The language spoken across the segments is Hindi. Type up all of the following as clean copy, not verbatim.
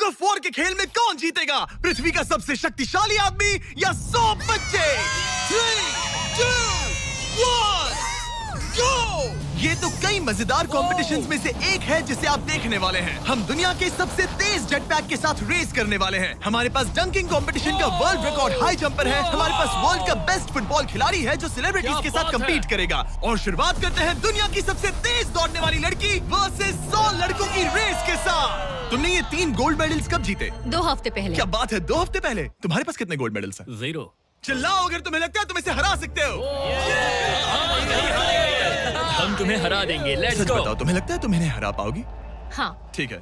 ऑफ वॉर के खेल में कौन जीतेगा? पृथ्वी का सबसे शक्तिशाली आदमी या 100 बच्चे? 3, 2, 1, go! ये तो कई मजेदार कॉम्पिटिशंस में से एक है जिसे आप देखने वाले हैं। हम दुनिया के सबसे तेज जेट पैक के साथ रेस करने वाले हैं। हमारे पास डंकिंग कंपटीशन का वर्ल्ड रिकॉर्ड हाई जंपर है। हमारे पास वर्ल्ड का बेस्ट फुटबॉल खिलाड़ी है जो सेलिब्रिटीज के साथ कम्पीट करेगा। और शुरुआत करते हैं दुनिया की सबसे तेज दौड़ने वाली लड़की वर्सेस 100 लड़कों की रेस के साथ। तुमने ये 3 गोल्ड मेडल्स कब जीते? 2 हफ्ते पहले। क्या बात है, 2 हफ्ते पहले? तुम्हारे पास कितने गोल्ड मेडल्स हैं? 0। चिल्लाओ अगर तुम्हें लगता है तुम इसे हरा सकते हो। हम तुम्हें हरा देंगे। लेट्स सच गो। बताओ, तुम्हें लगता है तुम इन्हें हरा पाओगी? हाँ। ठीक है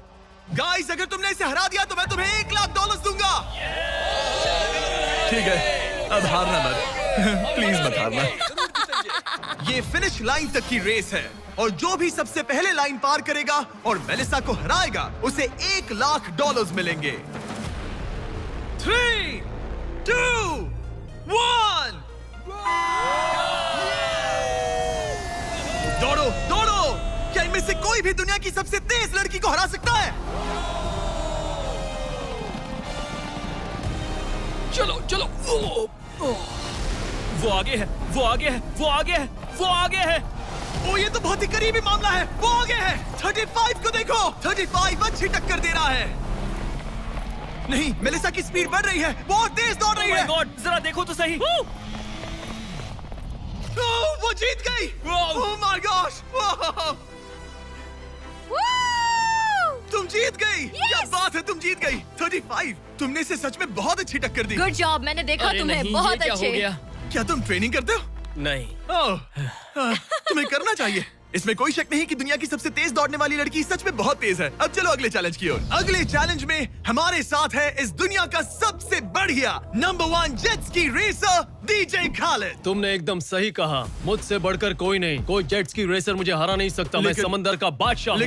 गाइस, अगर तुमने इसे हरा दिया तो मैं तुम्हें $1,00,000 दूंगा। ठीक है, अब हारना मत। प्लीज मत हारना। ये फिनिश लाइन तक की रेस है और जो भी सबसे पहले लाइन पार करेगा और मेलिसा को हराएगा उसे $1,00,000 मिलेंगे। 3, 2, 1 दौड़ो दौड़ो। क्या इनमें से कोई भी दुनिया की सबसे तेज लड़की को हरा सकता है? चलो चलो। वो आगे है, वो आगे है, वो आगे है, वो आगे है। ओ, ये तो बहुत ही करीबी मामला है। वो आगे है। 35 को देखो। 35 अच्छी टक्कर दे रहा है। नहीं, मेलिसा की स्पीड बढ़ रही है। वो और तेज दौड़ रही है। गॉड, जरा देखो तो सही। वो जीत गई। ओह माय गॉश, तुम जीत गई। क्या बात है, तुम जीत गई। 35, तुमने इसे सच में बहुत अच्छी टक्कर दी। गुड जॉब, मैंने देखा अरे तुम्हें। नहीं, बहुत ये क्या अच्छे। हो गया? क्या तुम ट्रेनिंग करते हो? नहीं। तुम्हें करना चाहिए। इसमें कोई शक नहीं कि दुनिया की सबसे तेज दौड़ने वाली लड़की सच में बहुत तेज है। अब चलो अगले चैलेंज की ओर। अगले चैलेंज में हमारे साथ है इस दुनिया का सबसे बढ़िया नंबर 1 जेट्स की रेसर डीजे खालिद। तुमने एकदम सही कहा। मुझसे बढ़कर कोई नहीं। कोई जेट्स की रेसर मुझे हरा नहीं सकता। मैं समंदर का बादशाह हूँ।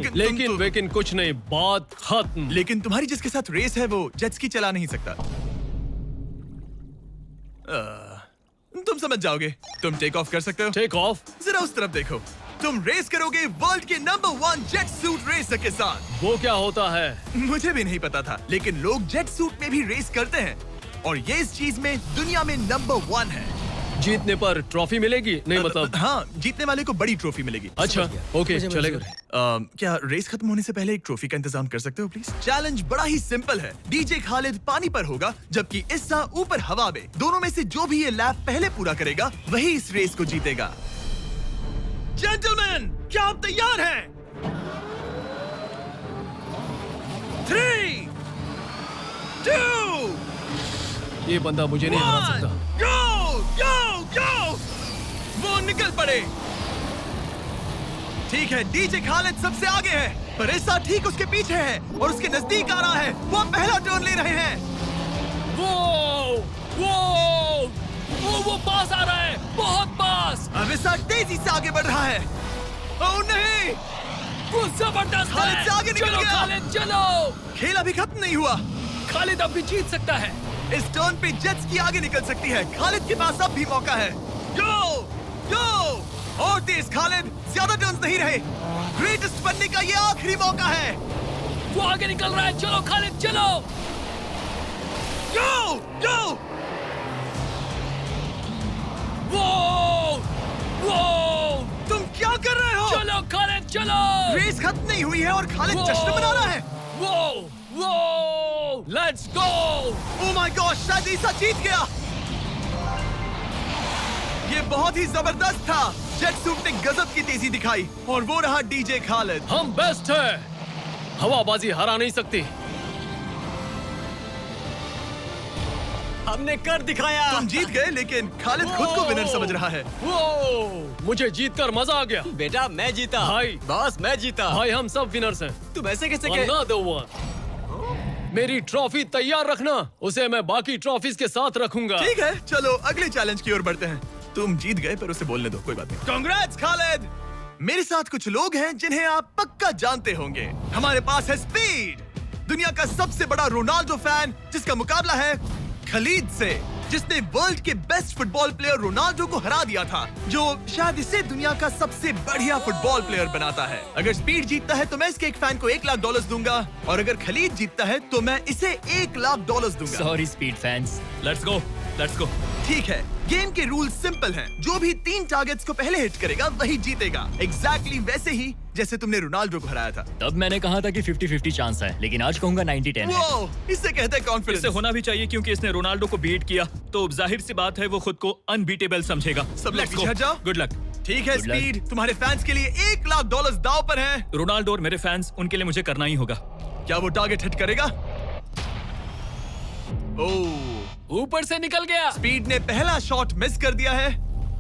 लेकिन कुछ नहीं, बात खत्म। लेकिन तुम्हारी जिसके साथ रेस है वो जेट्स की चला नहीं सकता। तुम समझ जाओगे। तुम टेक ऑफ कर सकते हो। Take off? जरा उस तरफ देखो। तुम रेस करोगे वर्ल्ड के नंबर 1 जेट सूट रेसर के साथ। वो क्या होता है? मुझे भी नहीं पता था, लेकिन लोग जेट सूट में भी रेस करते हैं और ये इस चीज में दुनिया में नंबर 1 है। जीतने पर ट्रॉफी मिलेगी? नहीं मतलब। हाँ, जीतने वाले को बड़ी ट्रॉफी मिलेगी। अच्छा, ओके, चलेगा। क्या रेस खत्म होने से पहले एक ट्रॉफी का इंतजाम कर सकते हो प्लीज? चैलेंज बड़ा ही सिंपल है। डीजे खालिद पानी पर होगा जबकि इस्सा ऊपर हवा में। दोनों में से जो भी ये लैप पहले पूरा करेगा वही इस रेस को जीतेगा। जेंटलमैन, क्या आप तैयार हैं? 3, 2, ये बंदा मुझे नहीं हरा सकता। गो गो गो। वो निकल पड़े। ठीक है, डीजे खालिद सबसे आगे है पर इस्सा ठीक उसके पीछे है और उसके नजदीक आ रहा है। वो पहला टर्न ले रहे हैं। वो पास आ रहा है, बहुत पास। अब इस्सा तेजी से आगे बढ़ रहा है। ओह नहीं, वो जबरदस्त है। खालिद से आगे निकल चलो गया। खालिद चलो। खेल अभी खत्म नहीं हुआ। खालिद अब भी जीत सकता है। इस टर्न पे जेट्स की आगे निकल सकती है। खालिद के पास अब भी मौका है। गो गो और तेज खालिद, ज्यादा टर्न्स नहीं रहे। ग्रेटेस्ट बनने का ये आखिरी मौका है। वो आगे निकल रहा है। चलो खालिद चलो। गो गो। वो तुम क्या कर रहे हो? चलो खालिद चलो। रेस खत्म नहीं हुई है और खालिद जश्न मना रहा है। वो let's go. Oh my God, शायद इस्सा जीत गया। ये बहुत ही जबरदस्त था। जेट सूट ने गजब की तेजी दिखाई और वो रहा डीजे खालिद। हम बेस्ट है। हवाबाजी हरा नहीं सकती। हमने कर दिखाया। तुम जीत गए लेकिन खालिद खुद को विनर समझ रहा है। मुझे जीतकर मजा आ गया। बेटा मैं जीता। भाई। बॉस मैं जीता। भाई हम सब विनर्स हैं। तुम ऐसे कैसे Another one. मेरी ट्रॉफी तैयार रखना, उसे मैं बाकी ट्रॉफीज के साथ रखूंगा। ठीक है, चलो अगले चैलेंज की ओर बढ़ते हैं। तुम जीत गए पर उसे बोलने दो, कोई बात नहीं। कांग्रेट्स खालिद। मेरे साथ कुछ लोग हैं जिन्हें आप पक्का जानते होंगे। हमारे पास है स्पीड, दुनिया का सबसे बड़ा रोनाल्डो फैन जिसका मुकाबला है खलीद से। जिसने वर्ल्ड के बेस्ट फुटबॉल प्लेयर रोनाल्डो को हरा दिया था, जो शायद इसे दुनिया का सबसे बढ़िया फुटबॉल प्लेयर बनाता है। अगर स्पीड जीतता है तो मैं इसके एक फैन को $1 लाख दूंगा, और अगर खलीद जीतता है तो मैं इसे $1 लाख दूंगा। Sorry speed fans. Let's go, let's go. ठीक है, गेम के रूल सिंपल हैं। जो भी 3 टारगेट्स को पहले हिट करेगा वही जीतेगा। एग्जैक्टली वैसे ही जैसे तुमने रोनाल्डो को हराया था। तब मैंने कहा था कि 50-50 चांस है, लेकिन आज कहूंगा 90-10 है। वो इसे कहते हैं कॉन्फिडेंस। इससे होना भी चाहिए क्योंकि इसने रोनाल्डो को बीट किया, तो जाहिर सी बात है वो खुद को अनबीटेबल समझेगा। सब लोग पीछे हट जाओ। Good luck. ठीक है Good luck. स्पीड, तुम्हारे फैंस के लिए $1 लाख दाव पर है। रोनाल्डो और मेरे फैंस, उनके लिए मुझे करना ही होगा। क्या वो टारगेट हिट करेगा? ओह, ऊपर से निकल गया। स्पीड ने पहला शॉट मिस कर दिया है।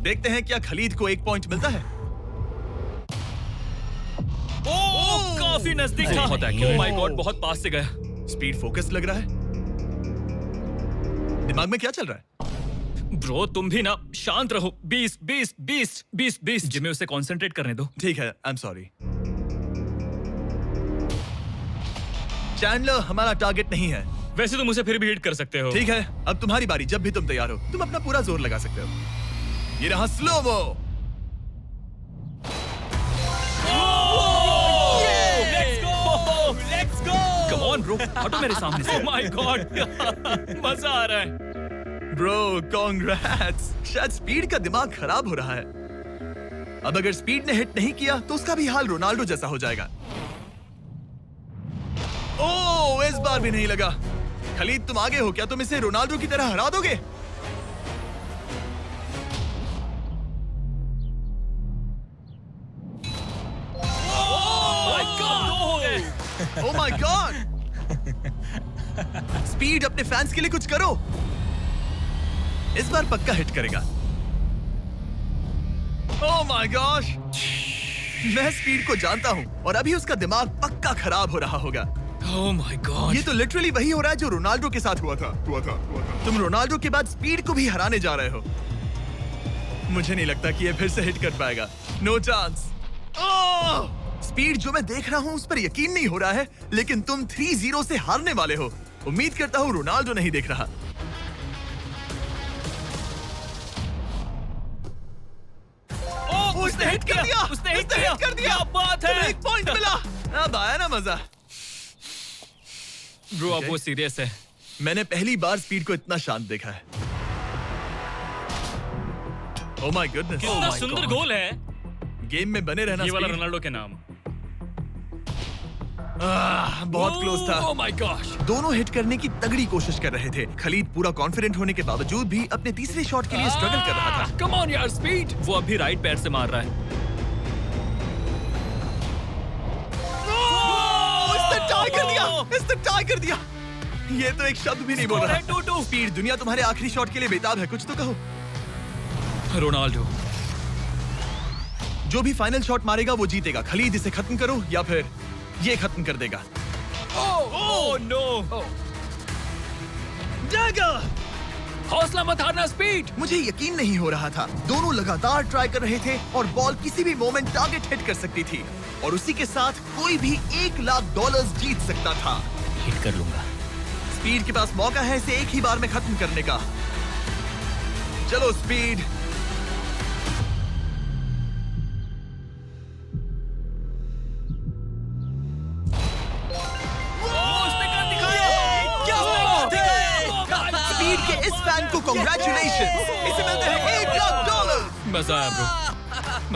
देखते हैं क्या खलीद को 1 पॉइंट मिलता है। ओह, काफी नजदीक था। ओह माय गॉड, बहुत पास से गया। स्पीड फोकस लग रहा है। दिमाग में क्या चल रहा है? ब्रो तुम भी ना शांत रहो। 20 जिम्मे उसे कंसंट्रेट करने दो। ठीक है, आई एम सॉरी। चैंडलर, हमारा टारगेट नहीं है। वैसे तुम उसे फिर भी हिट कर सकते हो। ठीक है, अब तुम्हारी बारी। जब भी तुम तैयार हो तुम अपना पूरा जोर लगा सकते हो। ये रहा slomo. Let's go. Come on bro, हटो मेरे सामने से। माय गॉड, मजा आ रहा है। Bro congrats. शायद स्पीड का दिमाग खराब हो रहा है। अब अगर स्पीड ने हिट नहीं किया तो उसका भी हाल रोनाल्डो जैसा हो जाएगा। ओह, इस बार भी नहीं लगा। खलीद, तुम आगे हो क्या? तुम इसे रोनाल्डो की तरह हरा दोगे? ओह माय गॉड। स्पीड, अपने फैंस के लिए कुछ करो। इस बार पक्का हिट करेगा। ओह माय गॉश, मैं स्पीड को जानता हूं और अभी उसका दिमाग पक्का खराब हो रहा होगा। ओह माय गॉड, ये तो लिटरली वही हो रहा है जो रोनाल्डो के साथ हुआ था। तुम रोनाल्डो के बाद स्पीड को भी हराने जा रहे हो। मुझे नहीं लगता कि ये फिर से हिट कर पाएगा। No chance. स्पीड, जो मैं देख रहा हूं उस पर यकीन नहीं हो रहा है, लेकिन तुम 3-0 से हारने वाले हो। उम्मीद करता हूं रोनाल्डो नहीं देख रहा। उसने हिट कर दिया। उसने हिट कर दिया। क्या बात है। तुम्हें 1 पॉइंट मिला। अब आया ना मजा। ब्रो अब वो सीरियस है। मैंने पहली बार स्पीड को इतना शांत देखा है। Oh my goodness. कितना सुंदर गोल है। गेम में बने रहना। ये वाला स्पीड। रोनाल्डो के नाम। बहुत क्लोज था। ओह माय गॉश। दोनों हिट करने की तगड़ी कोशिश कर रहे थे। खलीद पूरा कॉन्फिडेंट होने के बावजूद भी अपने तीसरे शॉट के लिए स्ट्रगल कर रहा था। कम ऑन यार स्पीड। वो अभी राइट पैर से मार रहा है। इसने टाई कर दिया। इसने टाई कर दिया। ये तो एक शब्द भी नहीं बोल रहा। 2-2। स्पीड, दुनिया तुम्हारे आखिरी शॉट के लिए बेताब है। कुछ तो कहो। रोनाल्डो जो भी फाइनल शॉट मारेगा वो जीतेगा। खलीद, इसे खत्म करो या फिर ये खत्म कर देगा। Oh no. डैगर! हौसला मत हारना स्पीड। मुझे यकीन नहीं हो रहा था। दोनों लगातार ट्राई कर रहे थे और बॉल किसी भी मोमेंट टारगेट हिट कर सकती थी, और उसी के साथ कोई भी $1 लाख जीत सकता था। हिट कर लूंगा। स्पीड के पास मौका है इसे एक ही बार में खत्म करने का। चलो स्पीड। स्पीड के इस फैन को कांग्रेचुलेशन। इसे मिलते हैं $1 लाख। मजा आया ब्रो,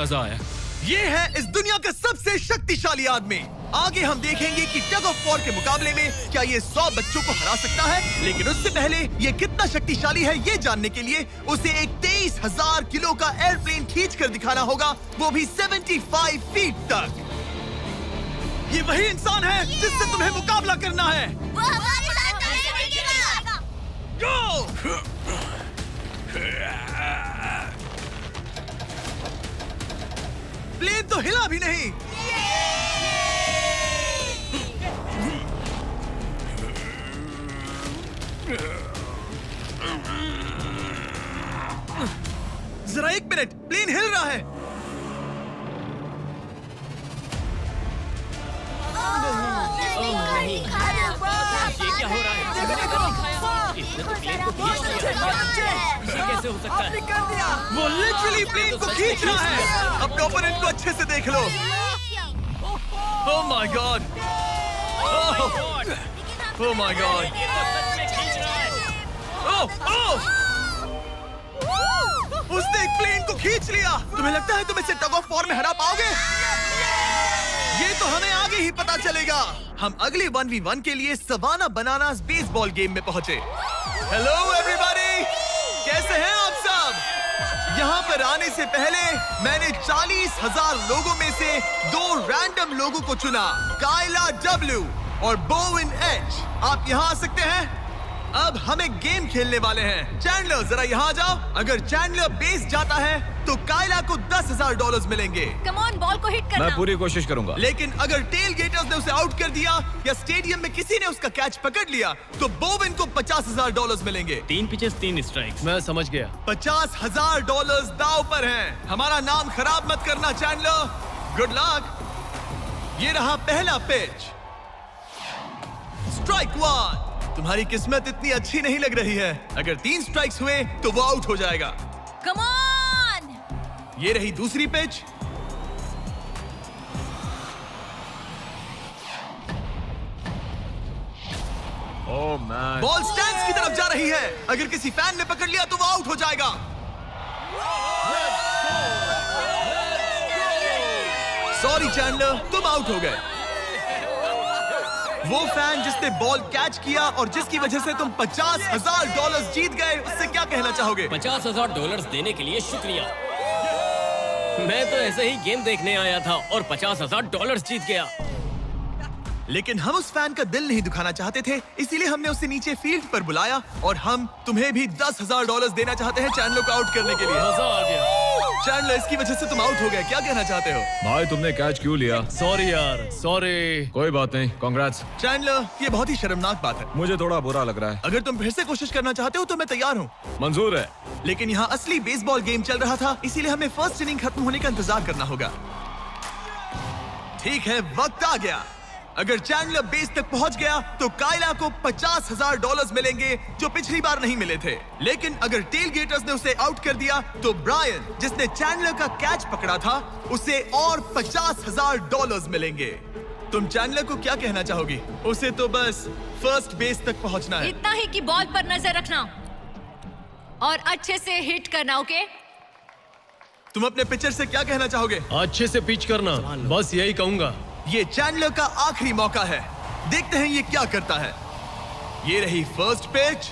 मजा आया। ये है इस दुनिया का सबसे शक्तिशाली आदमी। आगे हम देखेंगे कि टग ऑफ वॉर के मुकाबले में क्या ये 100 बच्चों को हरा सकता है, लेकिन उससे पहले ये कितना शक्तिशाली है ये जानने के लिए उसे एक 23,000 किलो का एयरप्लेन खींच कर दिखाना होगा, वो भी 75 फीट तक। ये वही इंसान है जिससे तुम्हें मुकाबला करना है। वो हमारे साथ नहीं गिरेगा। Go! प्लेन तो हिला भी नहीं। जरा 1 मिनट, प्लेन हिल रहा है। ये क्या हो रहा है? कैसे हो सकता है? वो लिटरली प्लेन को खींच रहा है। अपने ओपोनेंट को अच्छे से देख लो। Oh my god, oh my god, oh उसने एक प्लेन को खींच लिया। तुम्हें लगता है तुम इसे टग ऑफ वॉर में हरा पाओगे? ये तो हमें आगे ही पता चलेगा। हम अगले 1v1 के लिए सवाना बनानास बेसबॉल गेम में पहुंचे। हेलो एवरीबॉडी, कैसे हैं आप सब? यहाँ पर आने से पहले मैंने 40,000 लोगों में से 2 रैंडम लोगों को चुना, काइला W और बोविन H। आप यहाँ आ सकते हैं। अब हमें गेम खेलने वाले हैं। चैंडलर जरा यहाँ आ जाओ। अगर चैंडलर बेस जाता है तो काइला को $10,000 मिलेंगे। कम ऑन, बॉल को हिट करना। मैं पूरी कोशिश करूंगा। लेकिन अगर टेल गेटर्स ने उसे आउट कर दिया या स्टेडियम में किसी ने उसका कैच पकड़ लिया तो बोविन को $50,000 मिलेंगे। 3 पिचेस 3 स्ट्राइक्स। मैं समझ गया। $50,000 दांव पर हैं। हमारा नाम खराब मत करना चैंडलर। Good luck. ये रहा पहला पिच। स्ट्राइक 1। तुम्हारी किस्मत इतनी अच्छी नहीं लग रही है। अगर 3 स्ट्राइक्स हुए तो वो आउट हो जाएगा। Come on. ये रही दूसरी pitch. Oh man, ball stands की तरफ जा रही है। अगर किसी फैन ने पकड़ लिया तो वो आउट हो जाएगा। सॉरी चैंडलर, तुम आउट हो गए। वो फैन जिसने बॉल कैच किया और जिसकी वजह से तुम $50,000 जीत गए, उससे क्या कहना चाहोगे? $50,000 देने के लिए शुक्रिया। मैं तो ऐसे ही गेम देखने आया था और $50,000 जीत गया। लेकिन हम उस फैन का दिल नहीं दुखाना चाहते थे, इसीलिए हमने उसे नीचे फील्ड पर बुलाया और हम तुम्हें भी $10,000 देना चाहते हैं चैंडलर को आउट करने के लिए। मजा आ गया। चैंडलर, इसकी वजह से तुम आउट हो गए, क्या कहना चाहते हो? भाई तुमने कैच क्यों लिया? सॉरी यार, सॉरी। कोई बात नहीं, कांग्रेट्स। चैंडलर, ये बहुत ही शर्मनाक बात है। मुझे थोड़ा बुरा लग रहा है। अगर तुम फिर से कोशिश करना चाहते हो तो मैं तैयार हूँ। मंजूर है। लेकिन यहाँ असली बेसबॉल गेम चल रहा था, इसीलिए हमें फर्स्ट इनिंग खत्म होने का इंतजार करना होगा। ठीक है, वक्त आ गया। अगर चैंडलर बेस तक पहुंच गया तो काइला को $50,000 मिलेंगे जो पिछली बार नहीं मिले थे। लेकिन अगर टेल गेटर्स ने उसे आउट कर दिया तो ब्रायन, जिसने चैंडलर का कैच पकड़ा था, उसे और $50,000 मिलेंगे। तुम चैंडलर को क्या कहना चाहोगी? उसे तो बस फर्स्ट बेस तक पहुंचना है। इतना ही कि बॉल पर नजर रखना और अच्छे से हिट करना। ओके? तुम अपने पिचर से क्या कहना चाहोगे? अच्छे से पिच करना, बस यही कहूंगा। ये चैंडलर का आखिरी मौका है। देखते हैं ये क्या करता है। ये रही फर्स्ट पिच।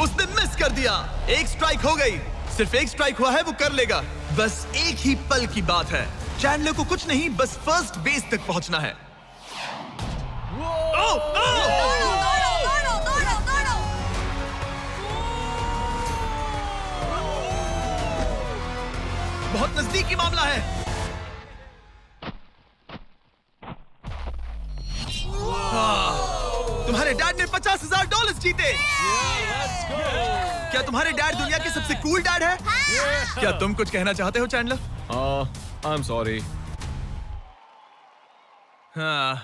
उसने मिस कर दिया। 1 स्ट्राइक हो गई। सिर्फ 1 स्ट्राइक हुआ है, वो कर लेगा। बस एक ही पल की बात है। चैंडलर को कुछ नहीं, बस फर्स्ट बेस तक पहुंचना है। बहुत नजदीकी मामला है। तुम्हारे डैड ने $50,000 जीते। क्या तुम्हारे डैड दुनिया के सबसे कूल डैड है? क्या तुम कुछ कहना चाहते हो चैंडलर? I am sorry. हाँ,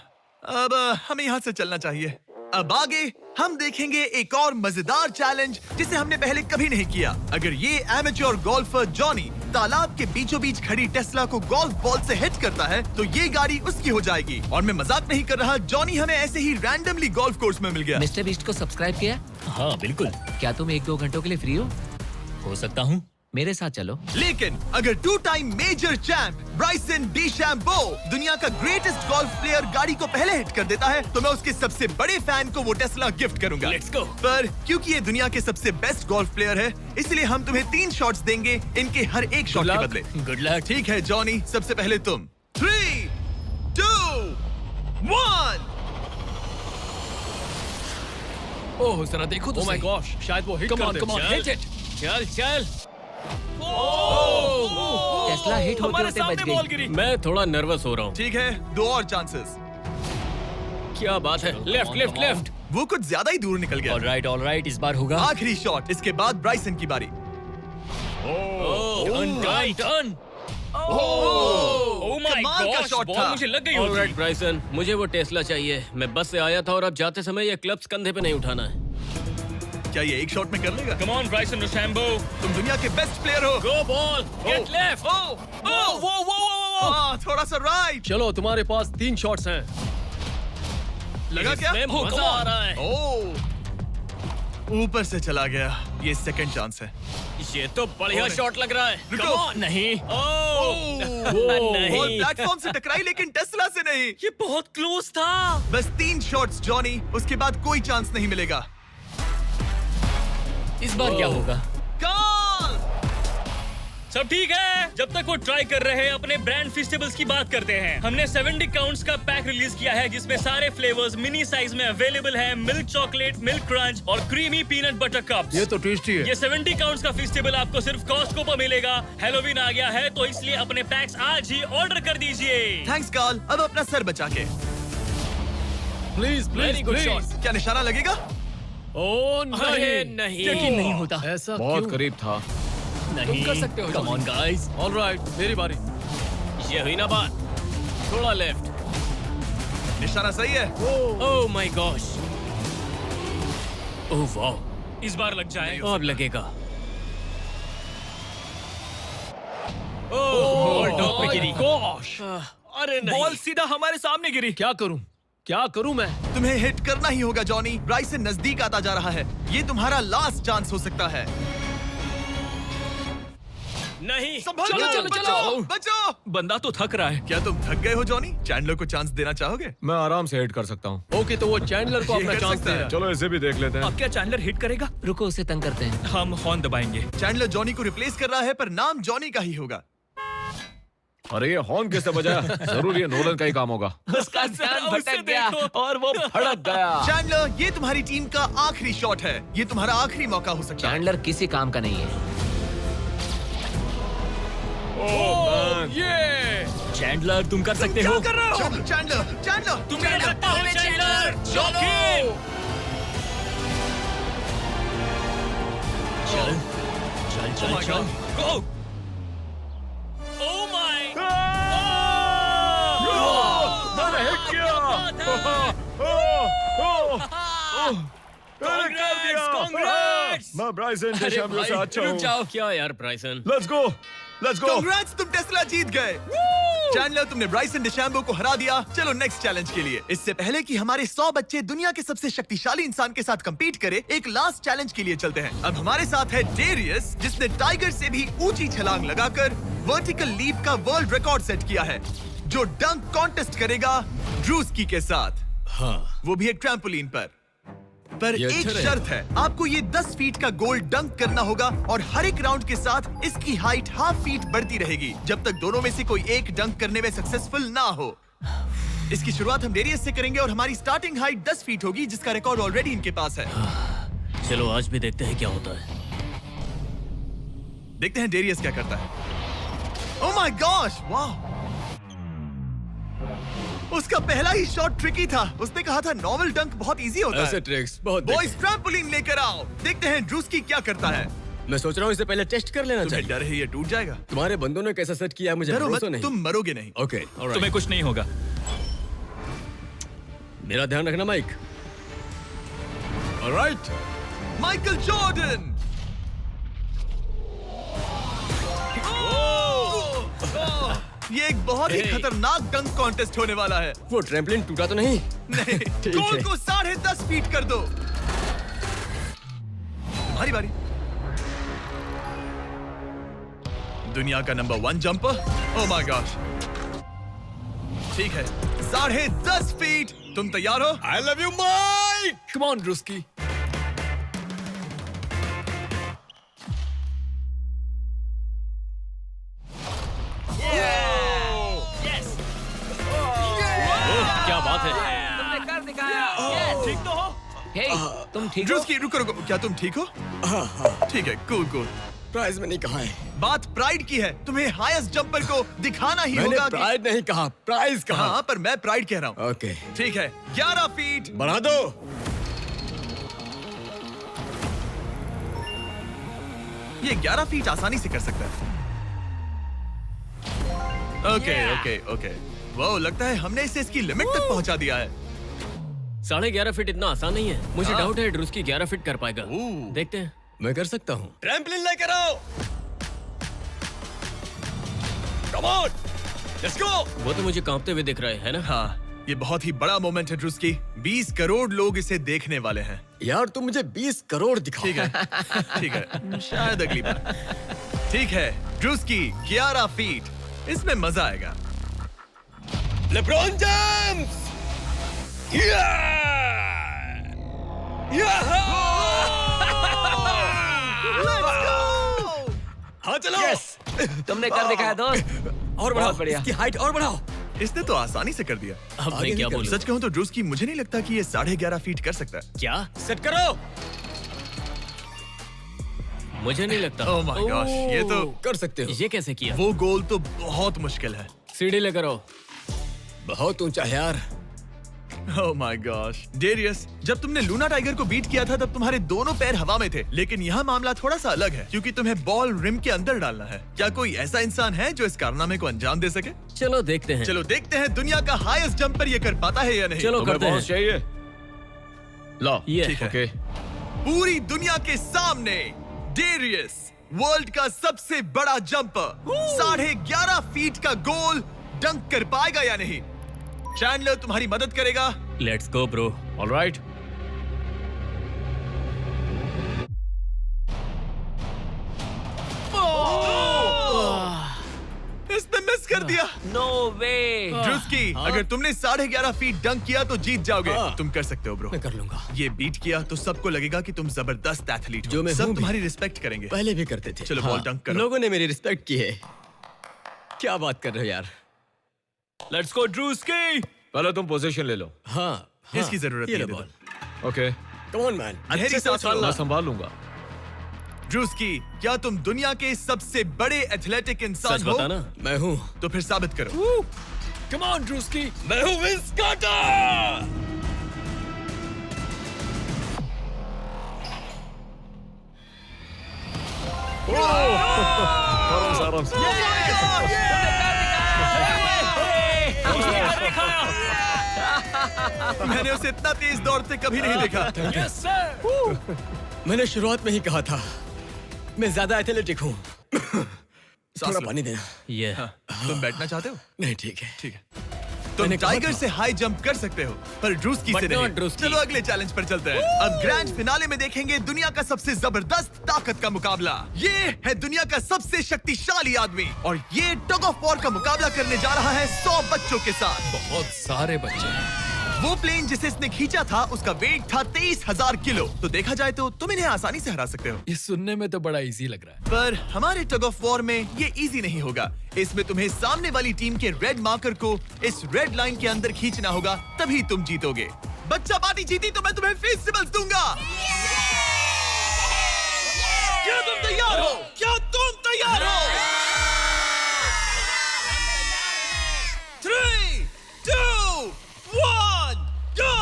अब हमें यहाँ से चलना चाहिए। अब आगे हम देखेंगे एक और मजेदार चैलेंज जिसे हमने पहले कभी नहीं किया। अगर ये एमेच्योर गोल्फर जॉनी तालाब के बीचों बीच खड़ी टेस्ला को गोल्फ बॉल से हिट करता है तो ये गाड़ी उसकी हो जाएगी। और मैं मजाक नहीं कर रहा, जॉनी हमें ऐसे ही रैंडमली गोल्फ कोर्स में मिल गया। मिस्टर बीस्ट को सब्सक्राइब किया? हाँ बिल्कुल। क्या तुम 1-2 घंटों के लिए फ्री हो सकता हूँ। मेरे साथ चलो। लेकिन अगर 2 टाइम मेजर चैंप ब्राइसन डीचैम्बो दुनिया का ग्रेटेस्ट गोल्फ प्लेयर गाड़ी को पहले हिट कर देता है तो मैं उसके सबसे बड़े फैन को वो टेस्ला गिफ्ट करूंगा। Let's go। पर क्योंकि ये दुनिया के सबसे बेस्ट गोल्फ प्लेयर है, इसलिए हम तुम्हें 3 शॉट्स देंगे इनके हर एक शॉट के बदले। Good luck. ठीक है जॉनी, सबसे पहले तुम। 3, 2, 1। ओह जरा देखो तो ओह माय गॉश, शायद वो हिट कर दे। Come on hit it. चल चल। टेस्ला हिट होते हमारे होते सामने बच बॉल गई। गिरी। मैं थोड़ा नर्वस हो रहा हूँ। ठीक है, 2 और चांसेस। क्या बात है? Left left left. वो कुछ ज्यादा ही दूर निकल गया। ऑलराइट, इस बार होगा। आखिरी शॉट, इसके बाद ब्राइसन की बारी। Turn turn. ओह कमाल का शॉट बॉल था। मुझे लग गई ऑलराइट होगी। ब्राइसन, मुझे वो टेस्ला चाहिए। मैं बस से आया था और अब जाते समय ये क्लब्स कंधे पे नहीं उठाना है। क्या ये एक शॉट में कर लेगा? कम ऑन ब्राइसन डीशैम्बो, तुम दुनिया के बेस्ट प्लेयर हो। गो बॉल, गेट लेफ्ट। थोड़ा सा राइट। चलो तुम्हारे पास 3 शॉट्स हैं। लगा क्या? इसमें Oh, मजा come on. आ रहा है। ऊपर से चला गया। ये सेकंड चांस है। ये तो बढ़िया और- शॉट लग रहा है। रुको। Come on. नहीं बॉल नहीं, प्लेटफॉर्म से टकराई लेकिन टेस्ला से नहीं। ये बहुत क्लोज था। बस 3 शॉट्स जॉनी, उसके बाद कोई चांस नहीं मिलेगा। इस बार क्या होगा? गोल! सब ठीक है। जब तक वो ट्राई कर रहे हैं, अपने ब्रांड फेस्टिवल्स की बात करते हैं। हमने 70 काउंट्स का पैक रिलीज किया है जिसमें सारे फ्लेवर्स मिनी साइज में अवेलेबल हैं। मिल्क चॉकलेट, मिल्क क्रंच और क्रीमी पीनट बटर कप्स। ये तो टेस्टी है। ये 70 काउंट्स का फेस्टिवल आपको सिर्फ कॉस्को पर मिलेगा। हैलोवीन आ गया है तो इसलिए अपने पैक्स आज ही ऑर्डर कर दीजिए। थैंक्स कार्ल, अब अपना सर बचा के। Please Very please good please. shot. क्या निशाना लगेगा? ओ अरे नहीं, नहीं। यकीन नहीं होता। ऐसा बहुत क्यों? करीब था। नहीं कर सकते हो। Come on guys. ऑलराइट, मेरी बारी। ये हुई ना बात। थोड़ा लेफ्ट। निशाना सही है। ओह माय गॉश। ओह वाओ, इस बार लग जाएगा। अब लगेगा। बॉल टॉप पे गिरी। गॉश, अरे नहीं। बॉल सीधा हमारे सामने गिरी। क्या करूं? क्या करूं मैं? तुम्हें हिट करना ही होगा जॉनी। ब्राइसन नजदीक आता जा रहा है। ये तुम्हारा लास्ट चांस हो सकता है। नहीं। संभालो, चलो, बचाओ, बचाओ। बंदा तो थक रहा है। क्या तुम थक गए हो जॉनी? चैंडलर को चांस देना चाहोगे? मैं आराम से हिट कर सकता हूँ। ओके, तो वो चैंडलर को ये अपना कर चांस सकता दे है। रहा है। चलो इसे भी देख लेते हैं। अब क्या चैंडलर हिट करेगा? रुको, उसे तंग करते हैं। हम हॉर्न दबाएंगे। चैंडलर जॉनी को रिप्लेस कर रहा है पर नाम जॉनी का ही होगा। अरे ये हॉर्न किससे बजाया? जरूर ये नोलन का ही काम होगा। उसका ध्यान भटक गया और वो भड़क गया। चैंडलर, ये तुम्हारी टीम का आखिरी शॉट है। ये तुम्हारा आखिरी मौका हो सकता है। चैंडलर किसी काम का नहीं है। ये चैंडलर तुम कर सकते हो। क्या कर रहे हो? चैंडलर, चैंडलर, तुम कर सकते हो चैंडलर। Lock in. चल चल चल my चल। God. गो। Oh my. मैंने हिट किया। Congrats! मैं ब्राइसन अरे डेशैम्बे भाई, से अच्छा रुक हूँ। जाओ। क्या यार ब्राइसन? Let's go, let's go. Congrats, तुम टेस्ला जीत गए। चैंडलर, तुमने ब्राइसन डिशैम्बो को हरा दिया। चलो नेक्स्ट चैलेंज के लिए। इससे पहले कि हमारे 100 बच्चे दुनिया के सबसे शक्तिशाली इंसान के साथ compete करे, एक लास्ट चैलेंज के लिए चलते हैं। अब हमारे साथ है डेरियस, जिसने टाइगर से भी ऊंची छलांग लगाकर वर्टिकल लीप का वर्ल्ड रिकॉर्ड सेट किया है, जो डंक कॉन्टेस्ट करेगा ड्रूस्की के साथ। हाँ। वो भी एक ट्रैम्पोलिन पर ये एक अच्छा शर्त है, आपको ये 10 फीट का गोल डंक करना होगा और हर एक राउंड के साथ इसकी हाइट हाफ फीट बढ़ती रहेगी जब तक दोनों में से कोई एक डंक करने में सक्सेसफुल ना हो। इसकी शुरुआत हम डेरियस से करेंगे और हमारी स्टार्टिंग हाइट 10 फीट होगी, जिसका रिकॉर्ड ऑलरेडी इनके पास है। चलो आज भी देखते हैं क्या होता है। देखते हैं डेरियस क्या करता है। ओह माय गॉश, वाह! उसका पहला ही शॉट ट्रिकी था। उसने कहा था नॉर्मल डंक बहुत इजी होता है। ट्रिक्स बहुत बॉयज, ट्रैम्पोलिन लेकर आओ। देखते हैं ड्रूस्की क्या करता है। मैं सोच रहा हूँ इसे पहले टेस्ट कर लेना तुम्हें डर है ये टूट जाएगा? तुम्हारे बंदों ने कैसा सेट किया मुझे डरो मत, भरोसा नहीं। तुम मरोगे नहीं। ओके, तुम्हें कुछ नहीं होगा। मेरा ध्यान रखना माइक। ऑलराइट। Michael Jordan. ये एक बहुत ही Hey. खतरनाक डंक कॉन्टेस्ट होने वाला है। वो ट्रैम्पलिन टूटा तो नहीं? नहीं, ठीक गोल है। को 10.5 फीट कर दो। तुम्हारी बारी। दुनिया का number 1 jumper. Oh my gosh. ठीक है, 10.5 फीट। तुम तैयार हो? I love you Mike. Come on Druski. क्या बात है? ठीक तो हो? हे, तुम ठीक हो? ड्रूस्की, रुको रुको, क्या तुम ठीक हो? ठीक है, कूल कूल। प्राइज में नहीं कहा है। बात प्राइड की है। तुम्हें हाईएस्ट जंपर को दिखाना ही मैंने होगा कि... प्राइड नहीं कहा, प्राइज कहा। हाँ, पर मैं प्राइड कह रहा हूँ। ओके, ठीक है, 11 फीट। बढ़ा दो। ये 11 फीट आसानी से कर सकता है। ओके। वो लगता है हमने इसे इसकी लिमिट तक पहुंचा दिया है। 11.5 फीट इतना आसान नहीं है। मुझे डाउट है ड्रूस्की 11 फीट कर पाएगा। देखते हैं। मैं कर सकता हूँ। ट्रैम्पलिन लेकर आओ। Come on, let's go. वो तो मुझे कांपते हुए दिख रहा है ना? हाँ, ये बहुत ही बड़ा मोमेंट है ड्रूस्की। 20 करोड़ लोग इसे देखने वाले हैं। यार तुम मुझे 20 करोड़ दिखाओ। ठीक है, शायद अगली बार। ठीक है, ड्रूस्की 11 फीट, इसमें मजा आएगा। LeBron James! हाँ चलो। तुमने कर दिखाया दोस्त। और बढ़ाओ, इसकी हाइट और बढ़ाओ। इसने तो आसानी से कर दिया। अब मैं क्या बोलूं? सच कहूं तो ड्रूस्की मुझे नहीं लगता कि ये 11.5 फीट कर सकता है। क्या? सेट करो। मुझे नहीं लगता। ओह माय गॉश, ये तो कर सकते हो। ये कैसे किया? वो गोल तो बहुत मुश्किल है। सीढ़ी लेकर आओ। बहुत ऊंचा है यार। ओह माय गॉश, डेरियस, जब तुमने लूना टाइगर को बीट किया था तब तुम्हारे दोनों पैर हवा में थे, लेकिन यहाँ मामला थोड़ा सा अलग है क्योंकि तुम्हें बॉल रिम के अंदर डालना है। क्या कोई ऐसा इंसान है जो इस कारनामे को अंजाम दे सके? चलो देखते हैं। चलो देखते हैं दुनिया का हाईएस्ट जंपर ये कर पाता है या नहीं। चलो तुम्हें करते हैं। बॉस चाहिए? लो। ये ठीक है। ओके। पूरी दुनिया के सामने डेरियस, वर्ल्ड का सबसे बड़ा जंपर, 11.5 फीट का गोल डंक कर पाएगा या नहीं? चैंडलर तुम्हारी मदद करेगा। Let's go bro. ऑलराइट। इसने मिस कर दिया। नो वे। ड्रूस्की, अगर तुमने 11.5 फीट डंक किया तो जीत जाओगे। तुम कर सकते हो ब्रो। मैं कर लूंगा। ये बीट किया तो सबको लगेगा कि तुम जबरदस्त एथलीट हो। जो मैं सब हूं भी। तुम्हारी रिस्पेक्ट करेंगे। पहले भी करते थे। चलो बॉल डंक करो। लोगों ने मेरी रिस्पेक्ट की है। क्या बात कर रहे हो यार? Let's go Druski. पहले तुम पोजीशन ले लो। हाँ, इसकी जरूरत ये नहीं ले है। Ball. Okay, come on man. अच्छे से मैं लो। संभाल लूंगा। ड्रूस्की, क्या तुम दुनिया के सबसे बड़े एथलेटिक इंसान सच हो? बताना। मैं हूँ। तो फिर साबित करो। Come on Druski. मैं हूँ विंस कार्टर। आराम से। मैंने उसे इतना तेज दौड़ते कभी नहीं देखा। मैंने शुरुआत में ही कहा था, मैं ज्यादा एथलेटिक हूँ। सांस थोड़ा लो। पानी देना। ये तुम बैठना चाहते हो? नहीं, ठीक है। ठीक है। तुम मैंने कहा टाइगर था। से हाई जंप कर सकते हो, पर ड्रूस्की से But not नहीं। ड्रूस्की। चलो अगले चैलेंज पर चलते हैं। अब ग्रैंड फिनाले में देखेंगे दुनिया का सबसे जबरदस्त ताकत का मुकाबला। ये है दुनिया का सबसे शक्तिशाली आदमी और ये टग ऑफ वॉर का मुकाबला करने जा रहा है 100 बच्चों के साथ। बहुत सारे बच्चे हैं। वो प्लेन जिसे इसने खींचा था उसका वेट था 23,000 किलो। तो देखा जाए तो तुम इन्हें आसानी से हरा सकते हो। ये सुनने में तो बड़ा इजी लग रहा है। पर हमारे टग ऑफ वॉर में ये इजी नहीं होगा। इसमें तुम्हें सामने वाली टीम के रेड मार्कर को इस रेड लाइन के अंदर खींचना होगा, तभी तुम जीतोगे। बच्चा पार्टी जीती तो मैं तुम्हें फेस्टिवल्स दूंगा। क्या तुम तैयार हो? क्या तुम तैयार हो? 3, 2, 1, go!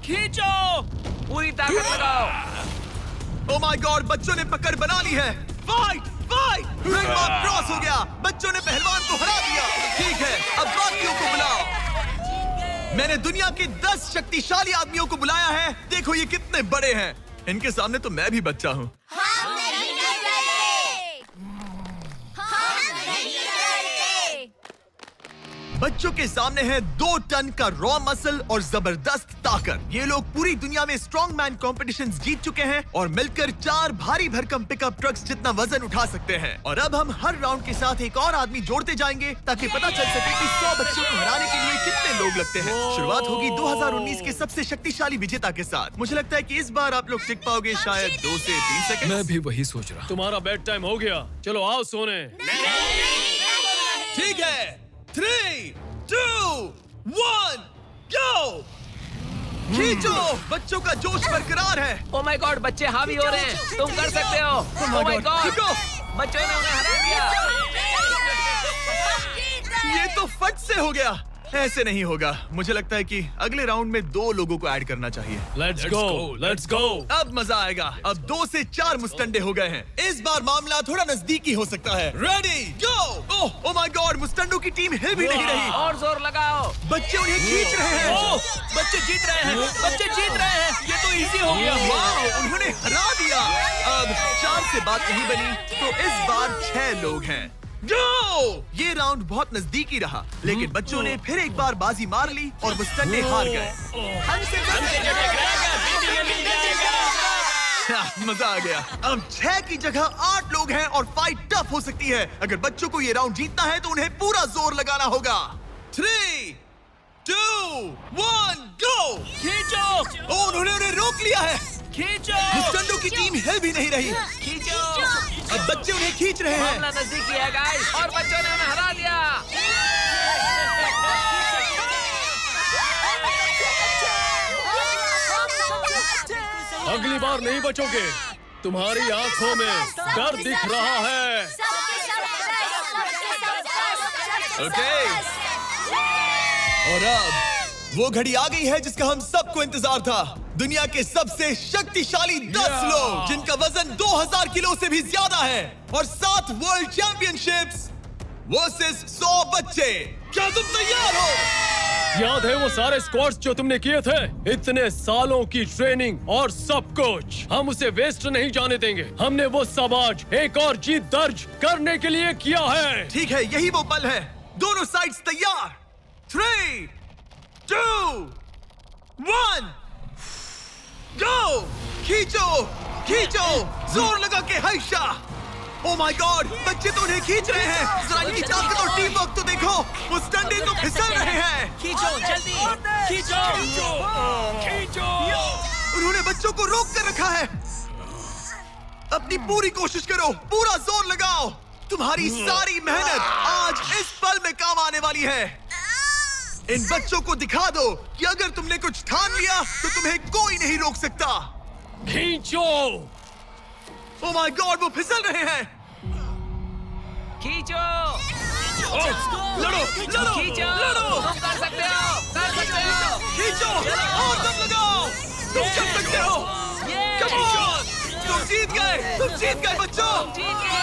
खींचो। पूरी ताकत लगाओ। Oh my God, बच्चों ने पकड़ बना ली है। Fight, fight! Red mark cross हो गया। बच्चों ने पहलवान को हरा दिया। ठीक है, अब बाकियों को बुलाओ। मैंने दुनिया के 10 शक्तिशाली आदमियों को बुलाया है। देखो ये कितने बड़े हैं। इनके सामने तो मैं भी बच्चा हूँ। हम नहीं डरते। हम नहीं डरते। बच्चों के सामने है 2 टन का रॉ मसल और जबरदस्त ताकत। ये लोग पूरी दुनिया में स्ट्रॉन्ग मैन कॉम्पिटिशंस जीत चुके हैं और मिलकर 4 भारी भरकम पिकअप ट्रक्स जितना वजन उठा सकते हैं। और अब हम हर राउंड के साथ एक और आदमी जोड़ते जाएंगे ताकि पता चल सके कि 100 बच्चों को हराने के लिए कितने लोग लगते हैं। शुरुआत होगी 2019 के सबसे शक्तिशाली विजेता के साथ। मुझे लगता है कि इस बार आप लोग टिक पाओगे शायद 2 से 3 सेकंड। मैं भी वही सोच रहा हूँ। तुम्हारा बेड टाइम हो गया, चलो आओ सोने। ठीक है, 3, 2, 1, go! खींचो! बच्चों का जोश बरकरार है। ओ माय गॉड, बच्चे हावी हो रहे हैं। तुम कर सकते हो। ओ माय गॉड, रुको! बच्चों ने उन्हें हरा दिया। ये तो फट से हो गया। ऐसे नहीं होगा। मुझे लगता है कि अगले राउंड में 2 लोगों को ऐड करना चाहिए। Let's go. अब मजा आएगा। अब 2 से 4 मुस्टंडे हो गए हैं। इस बार मामला थोड़ा नजदीकी हो सकता है। Ready go. Oh my god, मुस्टंडो की टीम हिल भी नहीं रही। और जोर लगाओ। बच्चे उन्हें खींच रहे हैं। बच्चे जीत रहे हैं, बच्चे जीत रहे हैं। ये तो इजी हो गया। वाह, उन्होंने हरा दिया। अब 4 से बात नहीं बनी, तो इस बार 6 लोग हैं। गो! ये राउंड बहुत नजदीकी रहा, लेकिन बच्चों ने फिर एक बार बाजी मार ली और मुस्टंडे हार गए। मजा आ गया। अब 6 की जगह 8 लोग हैं और फाइट टफ हो सकती है। अगर बच्चों को ये राउंड जीतना है तो उन्हें पूरा जोर लगाना होगा। 3, 2, 1, गो! खींचो। ओह, उन्होंने उन्हें रोक लिया है। खींचो। मुस्टंडो की टीम हिल भी नहीं रही। खींचो। अब बच्चे उन्हें खींच रहे हैं। मामला नजदीकी है गाइस, और बच्चों ने उन्हें हरा दिया। अगली बार नहीं बचोगे। तुम्हारी आंखों में डर दिख रहा है। ओके। और अब वो घड़ी आ गई है जिसका हम सबको इंतजार था। दुनिया के सबसे शक्तिशाली 10 लोग, जिनका वजन 2000 किलो से भी ज्यादा है, और 7 वर्ल्ड चैंपियनशिप्स वर्सेस 100 बच्चे। क्या तुम तैयार हो? याद है वो सारे स्क्वाट्स जो तुमने किए थे? इतने सालों की ट्रेनिंग और सब कुछ, हम उसे वेस्ट नहीं जाने देंगे। हमने वो सब आज एक और जीत दर्ज करने के लिए किया है। ठीक है, यही वो पल है। दोनों साइड्स तैयार। 3, 2, 1, गो! खींचो, खींचो, जोर लगा के हैशा। ओह माय गॉड, बच्चे तो उन्हें खींच रहे हैं। जरा इनकी ताकत और टीम वर्क तो देखो। वो स्टंडे तो फिसल रहे हैं। खींचो जल्दी, खींचो। खींचो। उन्होंने बच्चों को रोक कर रखा है। अपनी पूरी कोशिश करो, पूरा जोर लगाओ। तुम्हारी सारी मेहनत आज इस पल में काम आने वाली है। इन बच्चों को दिखा दो कि अगर तुमने कुछ ठान लिया तो तुम्हें कोई नहीं रोक सकता। खींचो। ओह माय गॉड, वो फिसल रहे हैं। खींचो। लड़ो, लड़ो, खींचो। लड़ो। तुम कर सकते हो, कर सकते हो। खींचो और दम लगाओ। तुम कर सकते हो। ये। Come on! तुम जीत गए बच्चों। जीत गए।